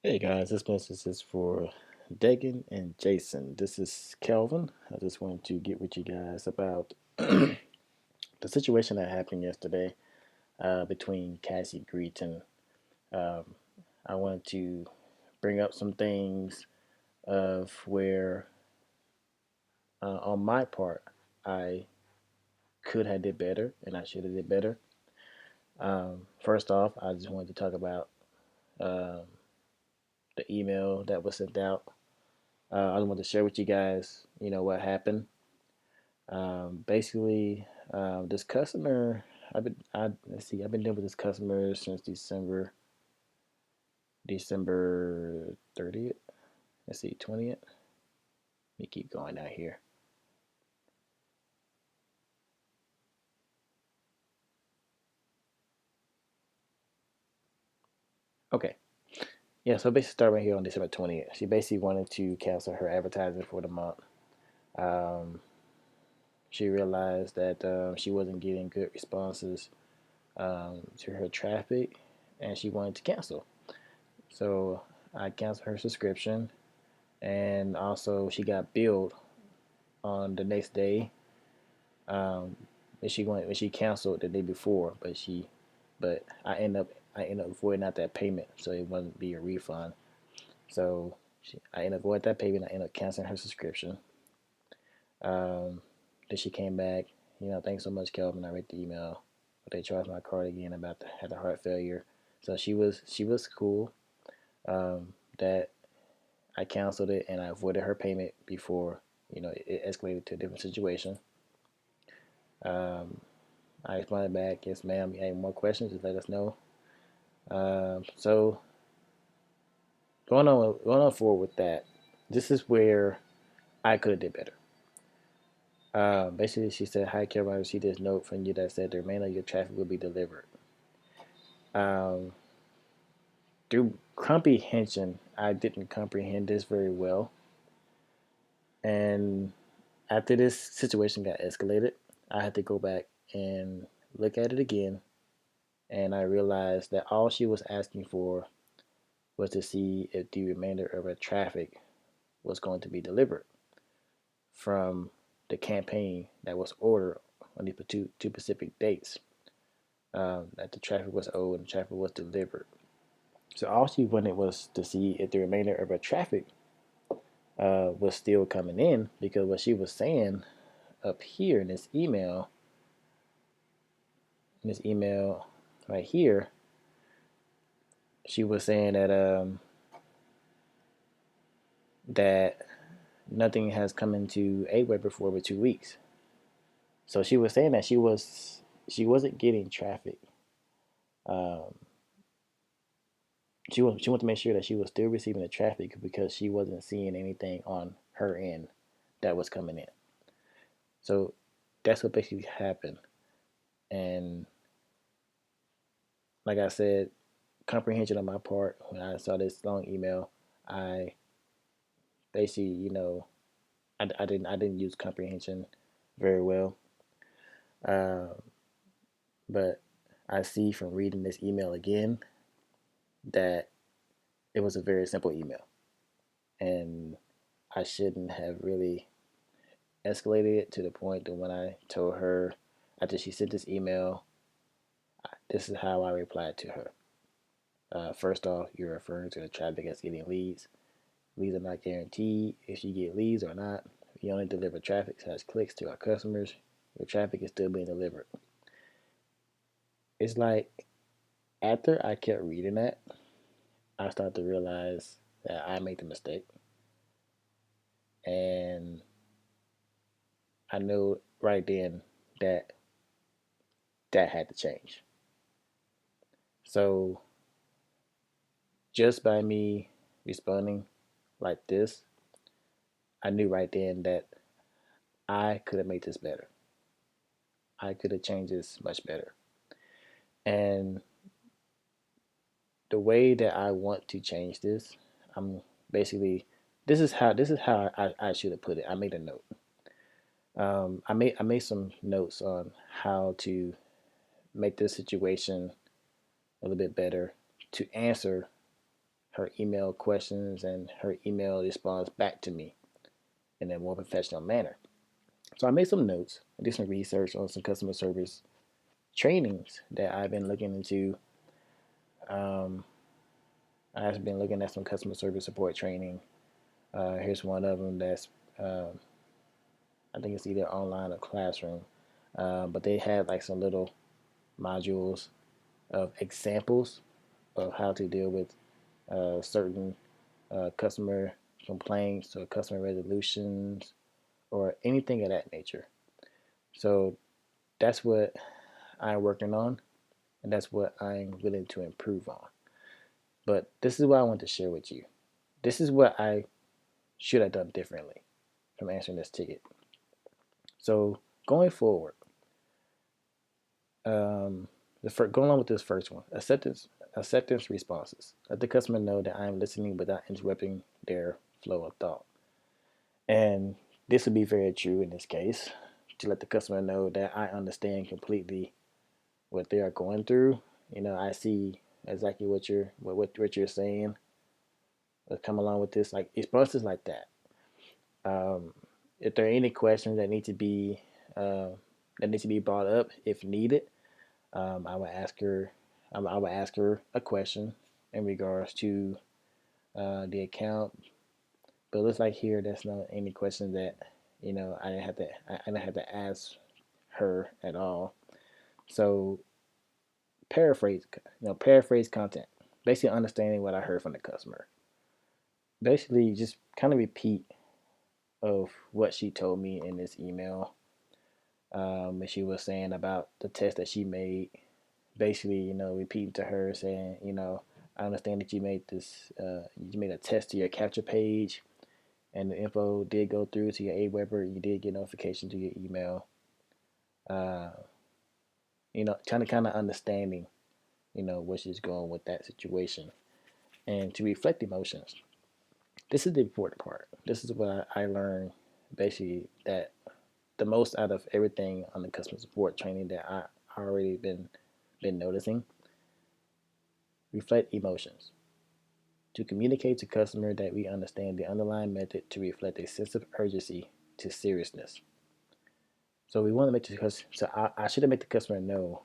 Hey guys, this message is for Dagan and Jason. This is Kelvin. I just wanted to get with you guys about the situation that happened yesterday between Cassie Greetan. Um, I wanted to bring up some things of where, on my part, I could have did better and I should have did better. First off, I just wanted to talk about um, the email that was sent out. I just wanted to share with you guys, what happened. Basically, this customer, I've been dealing with this customer since December 30th. Let's see, 20th. Let me keep going down here. Okay, yeah. So basically, start right here on December 20th. She basically wanted to cancel her advertising for the month. Um, she realized that she wasn't getting good responses to her traffic, and she wanted to cancel. So I canceled her subscription, and also she got billed on the next day. Um, when she canceled the day before, but I ended up voiding out that payment, so it wouldn't be a refund. So I ended up voiding that payment. I ended up canceling her subscription. Um, then she came back. Thanks so much, Kelvin. I read the email, but they charged my card again about had the heart failure. So she was cool. That I canceled it and I avoided her payment before it escalated to a different situation. Um, I responded back, yes, ma'am. If you have more questions, just let us know. So going on forward with that, this is where I could have did better. Basically, she said, "Hi, Carol. I received this note from you that said the remainder of your traffic will be delivered." Um, through comprehension, I didn't comprehend this very well, and after this situation got escalated, I had to go back and look at it again, and I realized that all she was asking for was to see if the remainder of her traffic was going to be delivered from the campaign that was ordered on the two specific dates, that the traffic was owed and the traffic was delivered. So all she wanted was to see if the remainder of her traffic was still coming in, because what she was saying up here in this email right here, she was saying that nothing has come into AWeber before over 2 weeks. So she was saying that she wasn't getting traffic. Um, she wanted to make sure that she was still receiving the traffic because she wasn't seeing anything on her end that was coming in. So that's what basically happened. And like I said, comprehension on my part, when I saw this long email, I basically, I didn't use comprehension very well. Uh, but I see from reading this email again that it was a very simple email, and I shouldn't have really escalated it to the point that when I told her after she sent this email, this is how I replied to her. First off, you're referring to the traffic as getting leads. Leads are not guaranteed if you get leads or not. We only deliver traffic as clicks to our customers. Your traffic is still being delivered. It's like after I kept reading that, I started to realize that I made the mistake, and I knew right then that that had to change. So just by me responding like this, I knew right then that I could have made this better. I could have changed this much better. And the way that I want to change this, I'm basically this is how I should have put it. I made a note. I made some notes on how to make this situation a little bit better to answer her email questions and her email response back to me in a more professional manner. So I made some notes, I did some research on some customer service trainings that I've been looking into. Um, I've been looking at some customer service support training. Here's one of them that's, um, I think it's either online or classroom, but they have like some little modules of examples of how to deal with certain customer complaints or customer resolutions or anything of that nature. So that's what I'm working on, and that's what I'm willing to improve on. But this is what I want to share with you. This is what I should have done differently from answering this ticket. So going forward, going on with this first one, acceptance responses. Let the customer know that I am listening without interrupting their flow of thought. And this would be very true in this case, to let the customer know that I understand completely what they are going through. I see exactly what you're saying. Let's come along with this, like responses like that. Um, if there are any questions uh, that need to be brought up if needed, I would ask her. I would ask her a question in regards to the account. But it looks like here there's not any questions that I didn't have to ask her at all. So paraphrase paraphrase content, basically understanding what I heard from the customer. Basically, just kind of repeat of what she told me in this email. And she was saying about the test that she made. Basically, repeating to her saying, I understand that you made a test to your capture page, and the info did go through to your Aweber. You did get notification to your email. Uh, trying to kind of understanding, where she's going with that situation, and to reflect emotions. This is the important part. This is what I learned basically, that the most out of everything on the customer support training that I already been noticing. Reflect emotions. To communicate to customer that we understand the underlying method to reflect a sense of urgency to seriousness. So we want to make the customer. So I should have made the customer know.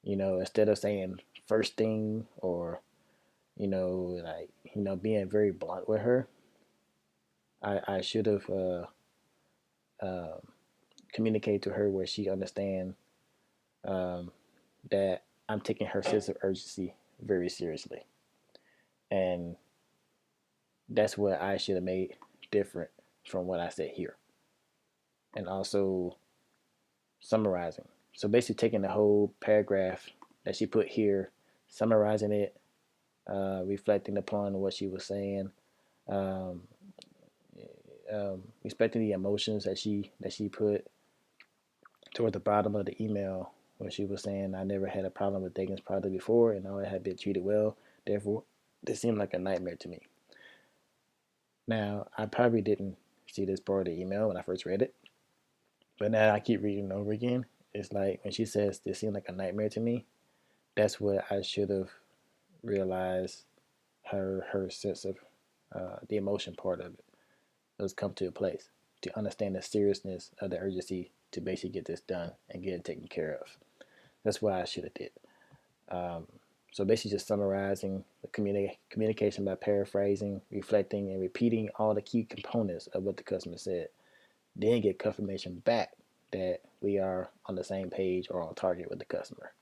Instead of saying first thing, or being very blunt with her. I should have uh, communicated to her where she understand um, that I'm taking her sense of urgency very seriously, and that's what I should have made different from what I said here. And also summarizing. So basically taking the whole paragraph that she put here, summarizing it, reflecting upon what she was saying, um, respecting the emotions that she put toward the bottom of the email, where she was saying, I never had a problem with Dagan's product before, and all it had been treated well. Therefore, this seemed like a nightmare to me. Now, I probably didn't see this part of the email when I first read it, but now I keep reading it over again. It's like when she says, this seemed like a nightmare to me, that's what I should have realized. Her sense of the emotion part of it has come to a place to understand the seriousness of the urgency to basically get this done and get it taken care of. That's what I should have did. Um, so basically, just summarizing the communication by paraphrasing, reflecting, and repeating all the key components of what the customer said. Then get confirmation back that we are on the same page or on target with the customer.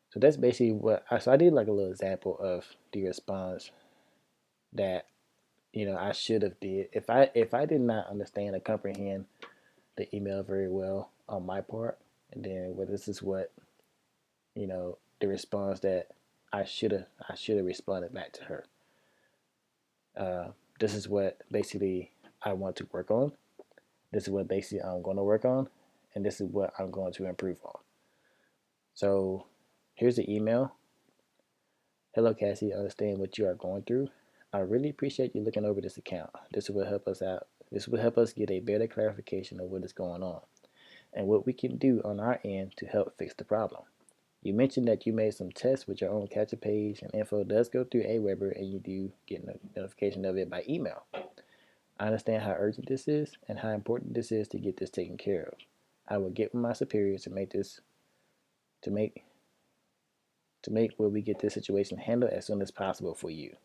So that's basically so I did like a little example of the response that I should have did. If I did not understand or comprehend the email very well on my part, and then this is what the response that I should have responded back to her. Uh, this is what basically I want to work on. This is what basically I'm going to work on, and this is what I'm going to improve on. So here's the email. Hello, Cassie. I understand what you are going through. I really appreciate you looking over this account. This will help us out. This will help us get a better clarification of what is going on and what we can do on our end to help fix the problem. You mentioned that you made some tests with your own capture page and info does go through Aweber and you do get notification of it by email. I understand how urgent this is and how important this is to get this taken care of. I will get with my superiors to make to make where we get this situation handled as soon as possible for you.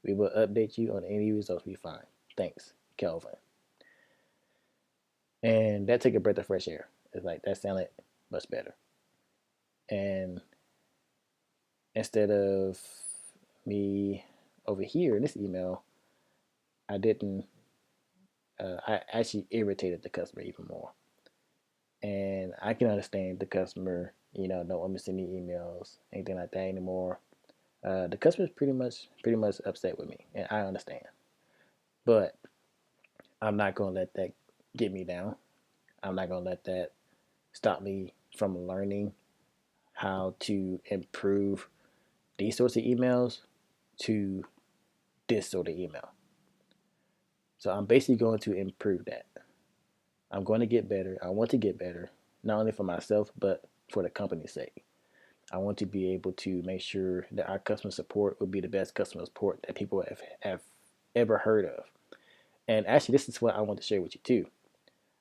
We will update you on any results we find. Thanks, Kelvin. And that took a breath of fresh air. It's like that sounded much better. And instead of me over here in this email, I didn't. I actually irritated the customer even more. And I can understand the customer, don't want me to send me emails, anything like that anymore. The customer's pretty much upset with me, and I understand. But I'm not gonna let that get me down. I'm not gonna let that stop me from learning how to improve these sorts of emails to this sort of email. So I'm basically going to improve that. I'm going to get better. I want to get better, not only for myself, but for the company's sake. I want to be able to make sure that our customer support will be the best customer support that people have ever heard of. And actually, this is what I want to share with you too.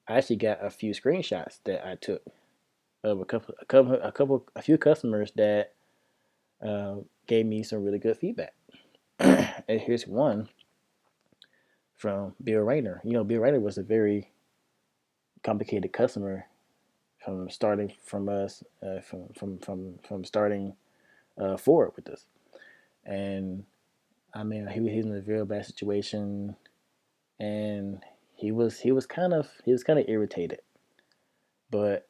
I actually got a few screenshots that I took of a few customers that gave me some really good feedback. And here's one from Bill Rayner. Bill Rayner was a very complicated customer from starting from us from starting forward with us. And I mean, he was in a real bad situation, and he was kind of irritated, but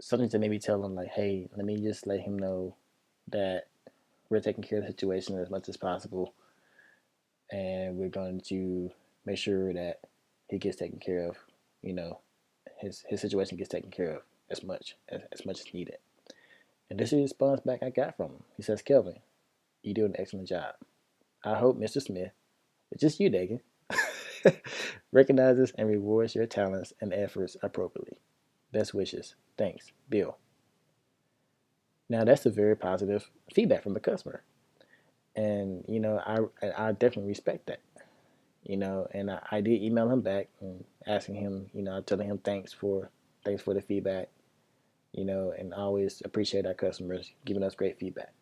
something to maybe tell him like, hey, let me just let him know that we're taking care of the situation as much as possible, and we're going to make sure that he gets taken care of. You know, his situation gets taken care of as much as needed. And this is the response back I got from him. He says, Kelvin, you do an excellent job. I hope Mr. Smith, it's just you, Dagan, recognizes and rewards your talents and efforts appropriately. Best wishes. Thanks, Bill. Now that's a very positive feedback from the customer, and I definitely respect that. And I did email him back and asking him, telling him thanks for the feedback, and I always appreciate our customers giving us great feedback.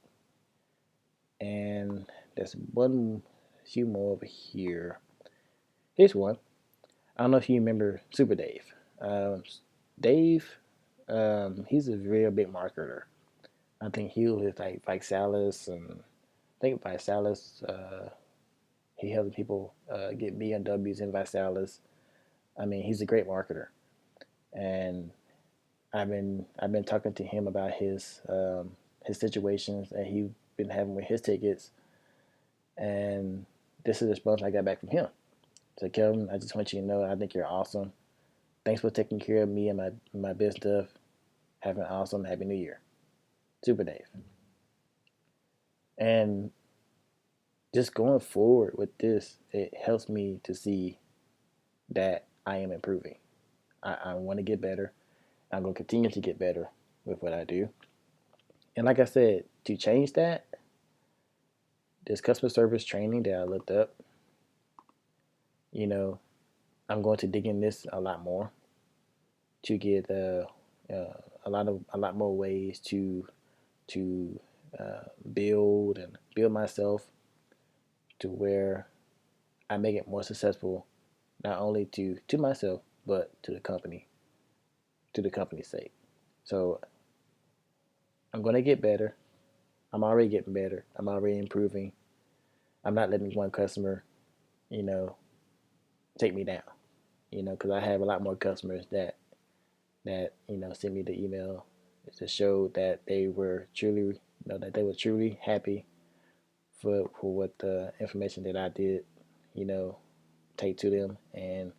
And there's one few more over here. Here's one. I don't know if you remember Super Dave. Dave, he's a real big marketer. I think he was like Salas, and I think Salas, he helped people get BMWs in Salas. I mean, he's a great marketer, and I've been talking to him about his situations that he's been having with his tickets, and this is the response I got back from him. So Kelvin, I just want you to know I think you're awesome. Thanks for taking care of me and my biz stuff. Have an awesome Happy New Year. Super Dave. And just going forward with this, it helps me to see that I am improving. I want to get better. I'm going to continue to get better with what I do. And like I said, to change that, this customer service training that I looked up, you know, I'm going to dig in this a lot more to get a lot more ways to build myself to where I make it more successful, not only to myself but to the company's sake. So I'm gonna get better. I'm already getting better. I'm already improving. I'm not letting one customer, you know, take me down. Because I have a lot more customers that sent me the email to show that they were truly happy for what the information that I did, you know, take to them and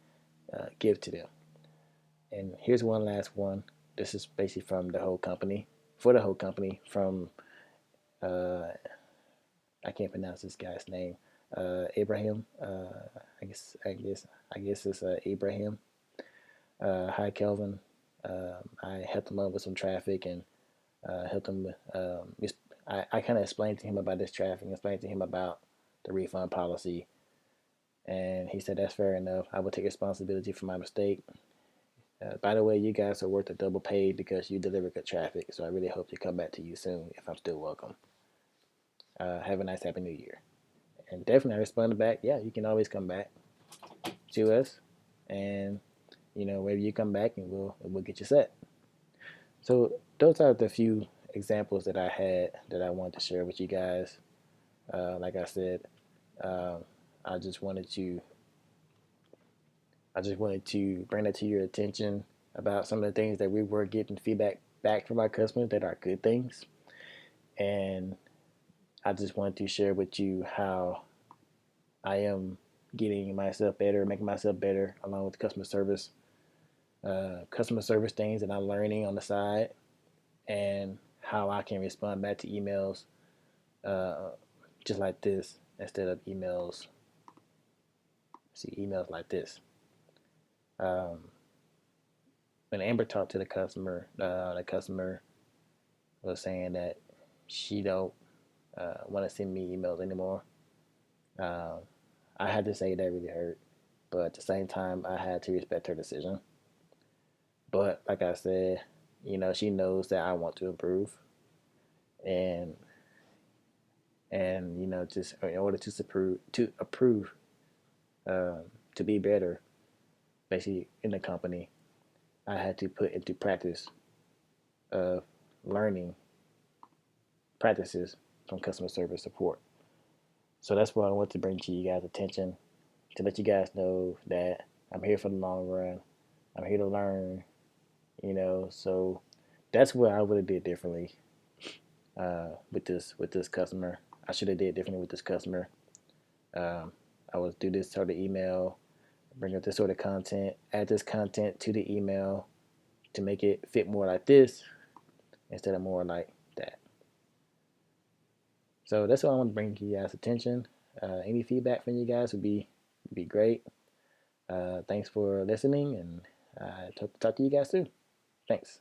give to them. And here's one last one. This is basically from the whole company, for the whole company, from uh, I can't pronounce this guy's name. Abraham. I guess it's Abraham. Hi, Kelvin. I helped him out with some traffic, and helped him. I kind of explained to him about this traffic, explained to him about the refund policy, and he said that's fair enough. I will take responsibility for my mistake. By the way, you guys are worth a double pay because you deliver good traffic. So I really hope to come back to you soon if I'm still welcome. Have a nice Happy New Year. And definitely I responded back, yeah, you can always come back to us, and wherever you come back, and we'll get you set. So those are the few examples that I had that I wanted to share with you guys. Like I said, um, I just wanted to bring that to your attention about some of the things that we were getting feedback back from our customers that are good things, and I just wanted to share with you how I am getting myself better, making myself better, along with customer service things that I'm learning on the side, and how I can respond back to emails uh, just like this instead of emails like this. Um, when Amber talked to the customer was saying that she don't want to send me emails anymore. Um, I had to say that really hurt, but at the same time, I had to respect her decision. But like I said, she knows that I want to improve, and just in order to approve um, to be better, basically in the company, I had to put into practice of learning practices from customer service support. So that's what I want to bring to you guys' attention, to let you guys know that I'm here for the long run. I'm here to learn, So that's what I would have did differently with this customer. I should have did differently with this customer. Um, I would do this sort of email, bring up this sort of content, add this content to the email to make it fit more like this instead of more like that. So that's what I want to bring to you guys' attention. Any feedback from you guys would be great. Thanks for listening, and talk to you guys soon. Thanks.